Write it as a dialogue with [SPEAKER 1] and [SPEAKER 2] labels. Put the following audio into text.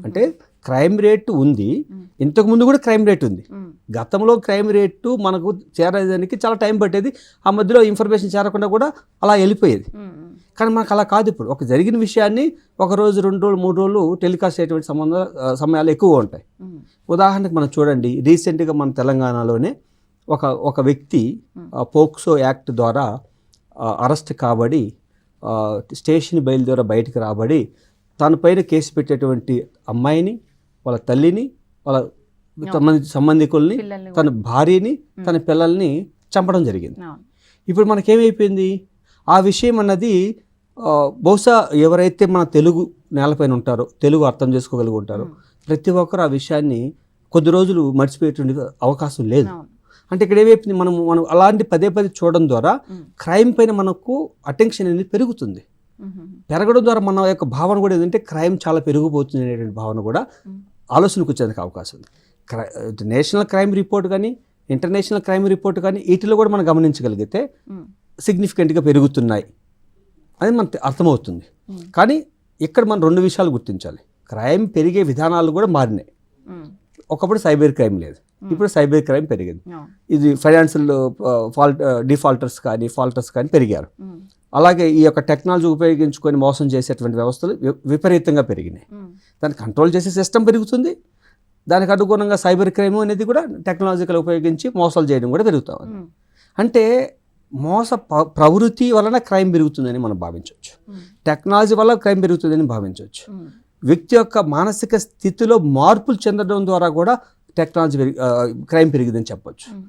[SPEAKER 1] అంటే crime rate ఉంది, ఇంతకుముందు కూడా క్రైమ్ రేట్ ఉంది. గతంలో క్రైమ్ రేటు మనకు చేరేదానికి చాలా టైం పట్టేది, ఆ మధ్యలో ఇన్ఫర్మేషన్ చేరకుండా కూడా అలా వెళ్ళిపోయేది. కానీ మనకు అలా కాదు. ఇప్పుడు ఒక జరిగిన విషయాన్ని 1 రోజు 2 రోజులు 3 రోజులు టెలికాస్ట్ అయ్యేటువంటి సమయాలు ఎక్కువగా ఉంటాయి. ఉదాహరణకు మనం చూడండి, రీసెంట్గా మన తెలంగాణలోనే ఒక వ్యక్తి పోక్సో యాక్ట్ ద్వారా అరెస్ట్ కాబడి స్టేషన్ బయలుదేరి బయటకు రాబడి తన పైన కేసు పెట్టేటువంటి అమ్మాయిని, వాళ్ళ తల్లిని, వాళ్ళ సంబంధికుల్ని, తన భార్యని, తన పిల్లల్ని చంపడం జరిగింది. ఇప్పుడు మనకేమైపోయింది, ఆ విషయం అన్నది బహుశా ఎవరైతే మన తెలుగు నేలపైన ఉంటారో, తెలుగు అర్థం చేసుకోగలిగి ఉంటారో ప్రతి ఒక్కరు ఆ విషయాన్ని కొద్ది రోజులు మర్చిపోయేటువంటి అవకాశం లేదు. అంటే ఇక్కడ ఏమైపోయింది, మనం అలాంటి పదే చూడడం ద్వారా క్రైమ్ పైన మనకు అటెన్షన్ అనేది పెరుగుతుంది. పెరగడం ద్వారా మన యొక్క భావన కూడా ఏంటంటే క్రైమ్ చాలా పెరిగిపోతుంది అనేటువంటి భావన కూడా ఆలోచనకు వచ్చేందుకు అవకాశం ఉంది. నేషనల్ క్రైమ్ రిపోర్ట్ కానీ, ఇంటర్నేషనల్ క్రైమ్ రిపోర్ట్ కానీ వీటిలో కూడా మనం గమనించగలిగితే సిగ్నిఫికెంట్గా పెరుగుతున్నాయి అని మనకు అర్థమవుతుంది. కానీ ఇక్కడ మనం 2 విషయాలు గుర్తించాలి. క్రైమ్ పెరిగే విధానాలు కూడా మారినాయి. ఒకప్పుడు సైబర్ క్రైమ్ లేదు, ఇప్పుడు సైబర్ క్రైమ్ పెరిగింది. ఇది ఫైనాన్షియల్ డిఫాల్టర్స్ కానీ పెరిగారు. అలాగే ఈ యొక్క టెక్నాలజీ ఉపయోగించుకొని మోసం చేసేటువంటి వ్యవస్థలు విపరీతంగా పెరిగినాయి. దాన్ని కంట్రోల్ చేసే సిస్టమ్ పెరుగుతుంది, దానికి అనుగుణంగా సైబర్ క్రైమ్ అనేది కూడా టెక్నాలజికల్ ఉపయోగించి మోసాలు చేయడం కూడా పెరుగుతూ ఉంది. అంటే మోస ప్రవృత్తి వలన క్రైమ్ పెరుగుతుందని మనం భావించవచ్చు, టెక్నాలజీ వల్ల క్రైమ్ పెరుగుతుందని భావించవచ్చు. వ్యక్తి యొక్క మానసిక స్థితిలో మార్పులు చెందడం ద్వారా కూడా టెక్నాలజీ క్రైమ్ పెరిగిందని చెప్పొచ్చు.